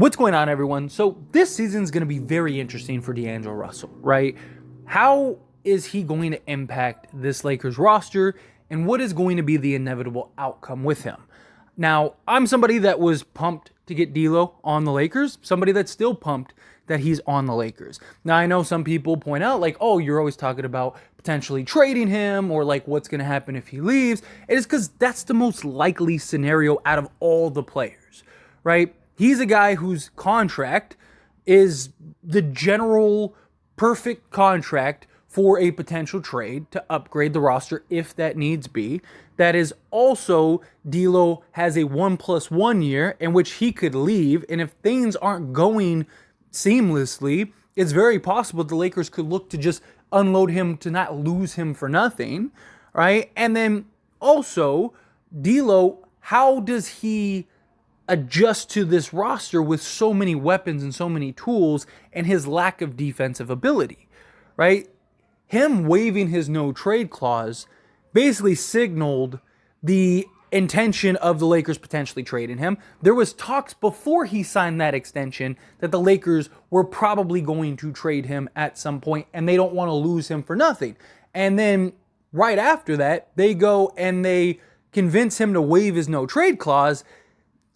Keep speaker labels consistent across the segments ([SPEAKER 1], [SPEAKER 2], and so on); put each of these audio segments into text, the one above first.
[SPEAKER 1] What's going on, everyone? So this season is going to be very interesting for D'Angelo Russell, right? How is he going to impact this Lakers roster, and what is going to be the inevitable outcome with him? Now, I'm somebody that was pumped to get Dlo on the Lakers, somebody that's still pumped that he's on the Lakers. Now, I know some people point out, like, oh, you're always talking about potentially trading him, or like what's going to happen if he leaves. It is because that's the most likely scenario out of all the players, right? He's a guy whose contract is the general perfect contract for a potential trade to upgrade the roster if that needs be. That is also, D'Lo has a 1+1 year in which he could leave, and if things aren't going seamlessly, it's very possible the Lakers could look to just unload him to not lose him for nothing, right? And then also, D'Lo, how does he adjust to this roster with so many weapons and so many tools and his lack of defensive ability, right? Him waiving his no trade clause basically signaled the intention of the Lakers potentially trading him. There was talks before he signed that extension that the Lakers were probably going to trade him at some point, and they don't want to lose him for nothing. And then right after that, they go and they convince him to waive his no trade clause.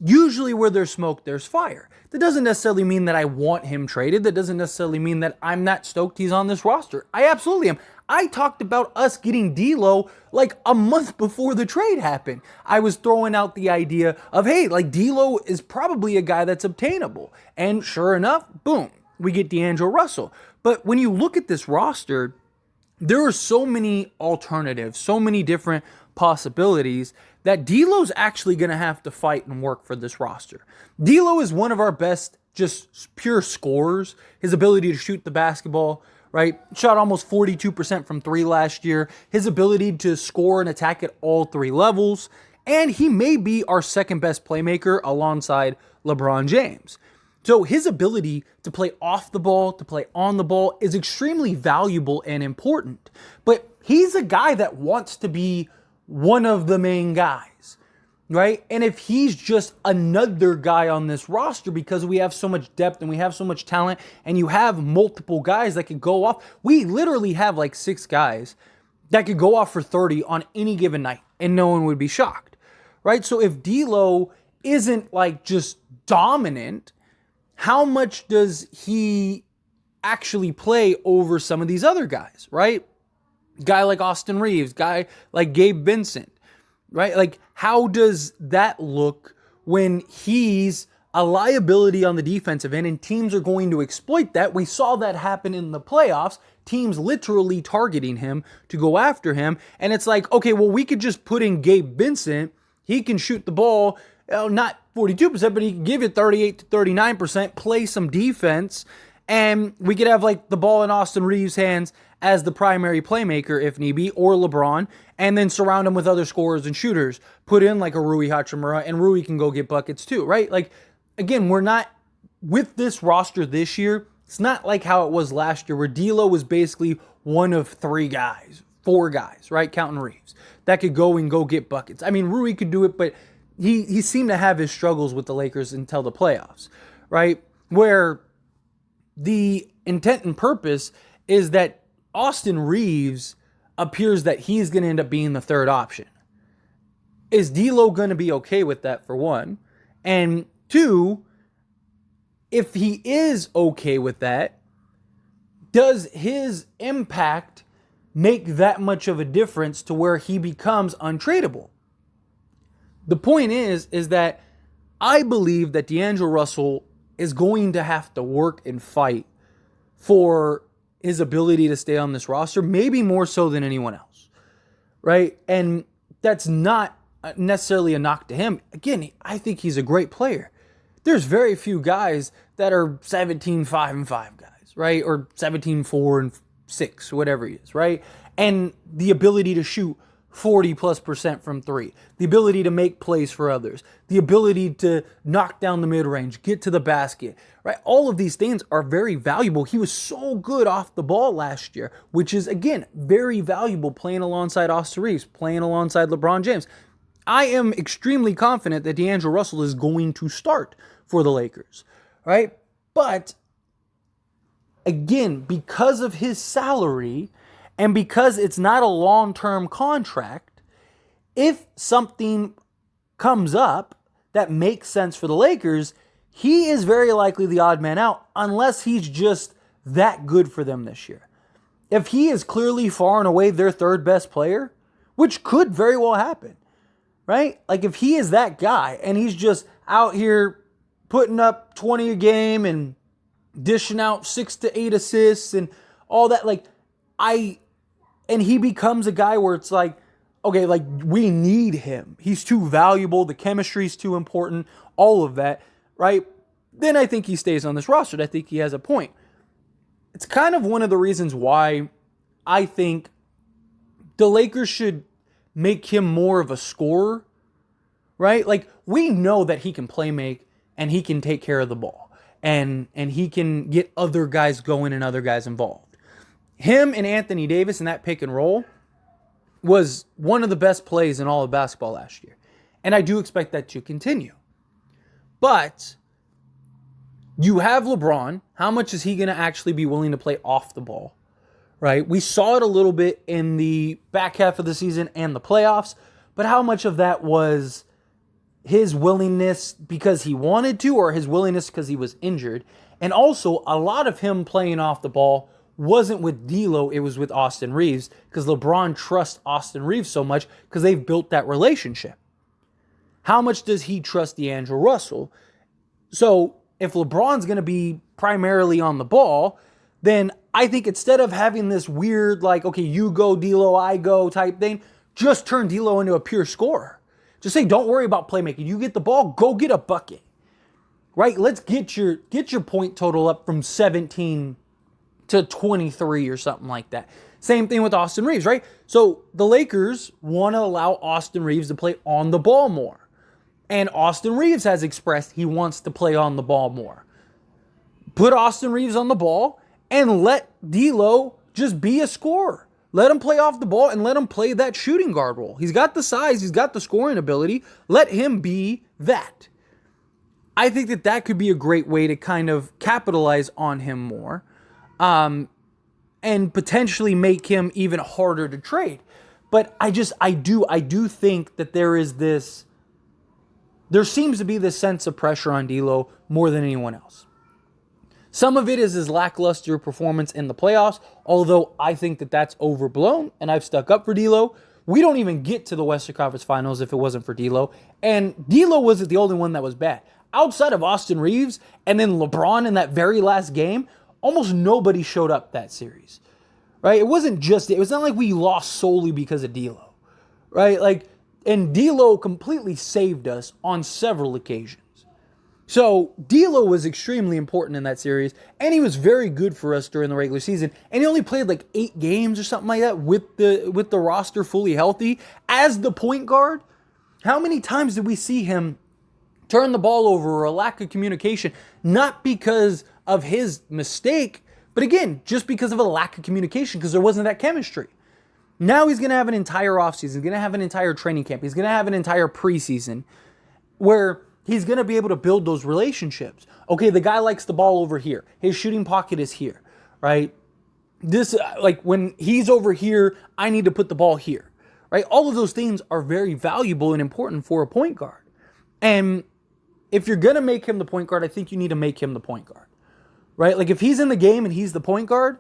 [SPEAKER 1] Usually where there's smoke, there's fire. That doesn't necessarily mean that I want him traded. That doesn't necessarily mean that I'm not stoked he's on this roster. I absolutely am. I talked about us getting D'Lo like a month before the trade happened. I was throwing out the idea of, hey, like D'Lo is probably a guy that's obtainable. And sure enough, boom, we get D'Angelo Russell. But when you look at this roster, there are so many alternatives, so many different possibilities that D'Lo's actually going to have to fight and work for this roster. D'Lo is one of our best just pure scorers. His ability to shoot the basketball, right? Shot almost 42% from three last year. His ability to score and attack at all three levels. And he may be our second best playmaker alongside LeBron James. So his ability to play off the ball, to play on the ball is extremely valuable and important. But he's a guy that wants to be one of the main guys, right? And if he's just another guy on this roster because we have so much depth and we have so much talent and you have multiple guys that could go off, we literally have like 6 guys that could go off for 30 on any given night and no one would be shocked, right? So if D'Lo isn't like just dominant, how much does he actually play over some of these other guys, right? Guy like Austin Reeves, guy like Gabe Vincent, right? Like, how does that look when he's a liability on the defensive end and teams are going to exploit that? We saw that happen in the playoffs, teams literally targeting him to go after him. And it's like, okay, well, we could just put in Gabe Vincent. He can shoot the ball, not 42%, but he can give you 38 to 39%, play some defense. And we could have like the ball in Austin Reeves' hands as the primary playmaker if need be, or LeBron, and then surround him with other scorers and shooters. Put in like a Rui Hachimura, and Rui can go get buckets too, right? Like, again, we're not, with this roster this year, it's not like how it was last year where D'Lo was basically one of 3 guys, 4 guys, right? Counting Reeves, that could go and go get buckets. I mean, Rui could do it, but he seemed to have his struggles with the Lakers until the playoffs, right? Where the intent and purpose is that Austin Reeves appears that he's going to end up being the third option. Is D'Lo going to be okay with that, for one? And 2, if he is okay with that, does his impact make that much of a difference to where he becomes untradeable? The point is that I believe that D'Angelo Russell is going to have to work and fight for his ability to stay on this roster, maybe more so than anyone else, right? And that's not necessarily a knock to him. Again, I think he's a great player. There's very few guys that are 17-5-5 guys, right? Or 17-4-6, whatever he is, right? And the ability to shoot 40+% from 3, the ability to make plays for others, the ability to knock down the mid-range, get to the basket, right? All of these things are very valuable. He was so good off the ball last year, which is, again, very valuable playing alongside Austin Reeves, playing alongside LeBron James. I am extremely confident that D'Angelo Russell is going to start for the Lakers, right? But again, because of his salary and because it's not a long-term contract, if something comes up that makes sense for the Lakers, he is very likely the odd man out unless he's just that good for them this year. If he is clearly far and away their third best player, which could very well happen, right? Like if he is that guy and he's just out here putting up 20 a game and dishing out 6 to 8 assists and all that, and he becomes a guy where it's like, okay, like we need him. He's too valuable. The chemistry's too important. All of that, right? Then I think he stays on this roster. I think he has a point. It's kind of one of the reasons why I think the Lakers should make him more of a scorer, right? Like we know that he can play make and he can take care of the ball and he can get other guys going and other guys involved. Him and Anthony Davis in that pick and roll was one of the best plays in all of basketball last year. And I do expect that to continue. But you have LeBron. How much is he going to actually be willing to play off the ball? Right? We saw it a little bit in the back half of the season and the playoffs, but how much of that was his willingness because he wanted to or his willingness because he was injured? And also, a lot of him playing off the ball wasn't with D'Lo, it was with Austin Reeves because LeBron trusts Austin Reeves so much because they've built that relationship. How much does he trust D'Angelo Russell? So if LeBron's going to be primarily on the ball, then I think instead of having this weird, like, okay, you go, D'Lo, I go type thing, just turn D'Lo into a pure scorer. Just say, don't worry about playmaking. You get the ball, go get a bucket. Right? Let's get your point total up from 17 to 23 or something like that. Same thing with Austin Reeves, right? So the Lakers want to allow Austin Reeves to play on the ball more. And Austin Reeves has expressed he wants to play on the ball more. Put Austin Reeves on the ball and let D'Lo just be a scorer. Let him play off the ball and let him play that shooting guard role. He's got the size. He's got the scoring ability. Let him be that. I think that could be a great way to kind of capitalize on him more and potentially make him even harder to trade. But I do think that there seems to be this sense of pressure on D'Lo more than anyone else. Some of it is his lackluster performance in the playoffs, although I think that that's overblown, and I've stuck up for D'Lo. We don't even get to the Western Conference Finals if it wasn't for D'Lo, and D'Lo wasn't the only one that was bad. Outside of Austin Reeves and then LeBron in that very last game, almost nobody showed up that series, right? It was not like we lost solely because of D'Lo, right? And D'Lo completely saved us on several occasions. So D'Lo was extremely important in that series, and he was very good for us during the regular season. And he only played like 8 games or something like that with the roster fully healthy as the point guard. How many times did we see him turn the ball over or a lack of communication? Not because of his mistake, but again, just because of a lack of communication because there wasn't that chemistry. Now he's going to have an entire offseason. He's going to have an entire training camp. He's going to have an entire preseason where he's going to be able to build those relationships. Okay, the guy likes the ball over here. His shooting pocket is here, right? This, like when he's over here, I need to put the ball here, right? All of those things are very valuable and important for a point guard. And if you're going to make him the point guard, I think you need to make him the point guard, right? Like if he's in the game and he's the point guard,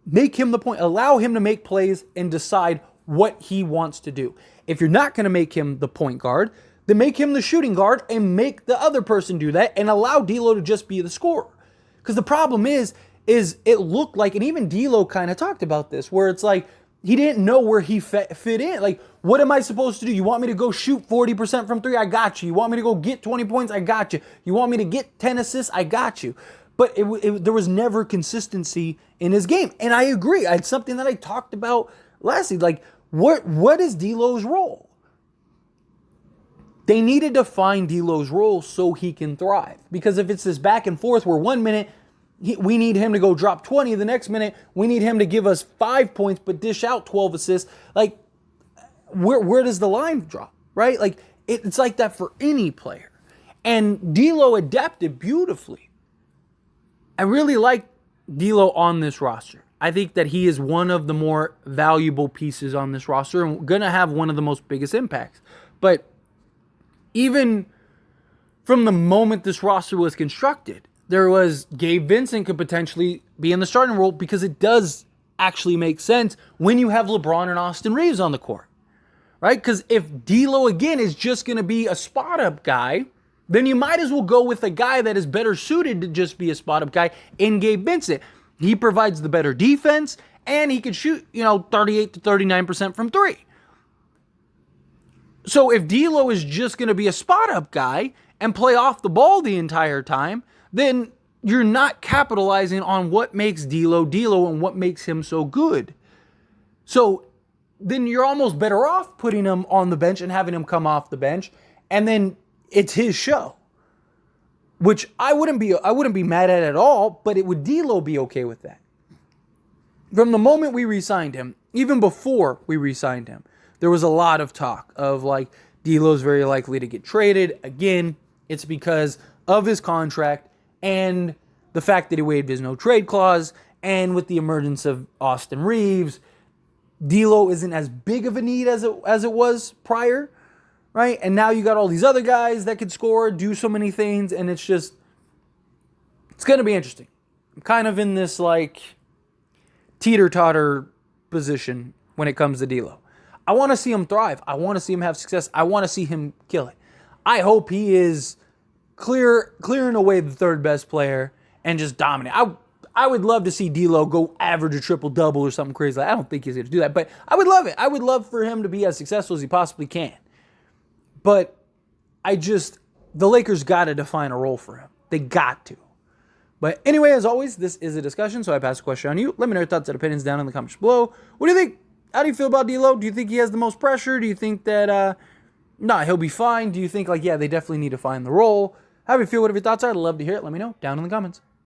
[SPEAKER 1] make him the point, allow him to make plays and decide what he wants to do. If you're not going to make him the point guard, then make him the shooting guard and make the other person do that and allow D'Lo to just be the scorer. Because the problem is it looked like, and even D'Lo kind of talked about this, where it's like he didn't know where he fit in. Like, what am I supposed to do? You want me to go shoot 40% from 3? I got you. You want me to go get 20 points? I got you. You want me to get 10 assists? I got you. But there was never consistency in his game. And I agree. It's something that I talked about lastly. Like, what is D'Lo's role? They needed to find D'Lo's role so he can thrive. Because if it's this back and forth where 1 minute we need him to go drop 20, the next minute we need him to give us 5 points but dish out 12 assists, like where does the line drop, right? Like it's like that for any player. And D'Lo adapted beautifully. I really like D'Lo on this roster. I think that he is one of the more valuable pieces on this roster and going to have one of the most biggest impacts. But even from the moment this roster was constructed, there was Gabe Vincent could potentially be in the starting role because it does actually make sense when you have LeBron and Austin Reeves on the court, right? Because if D'Lo, again, is just going to be a spot-up guy, then you might as well go with a guy that is better suited to just be a spot-up guy in Gabe Vincent. He provides the better defense, and he could shoot, 38 to 39% from three. So if D'Lo is just going to be a spot-up guy and play off the ball the entire time, then you're not capitalizing on what makes D'Lo D'Lo and what makes him so good. So then you're almost better off putting him on the bench and having him come off the bench, and then it's his show, which I wouldn't be mad at all. But would D'Lo be okay with that? From the moment we re-signed him, even before we re-signed him, there was a lot of talk of like D'Lo's very likely to get traded. Again, it's because of his contract and the fact that he waived his no trade clause, and with the emergence of Austin Reeves, D'Lo isn't as big of a need as it was prior, right? And now you got all these other guys that could score, do so many things, and it's going to be interesting. I'm kind of in this like teeter-totter position when it comes to D'Lo. I want to see him thrive. I want to see him have success. I want to see him kill it. I hope he is clearing away the third best player and just dominate. I would love to see D'Lo go average a triple-double or something crazy. I don't think he's going to do that, but I would love it. I would love for him to be as successful as he possibly can. But the Lakers got to define a role for him. They got to. But anyway, as always, this is a discussion, so I pass the question on you. Let me know your thoughts and opinions down in the comments below. What do you think? How do you feel about D'Lo? Do you think he has the most pressure? Do you think that, he'll be fine? Do you think, they definitely need to find the role? How do you feel? What are your thoughts are? I'd love to hear it. Let me know down in the comments.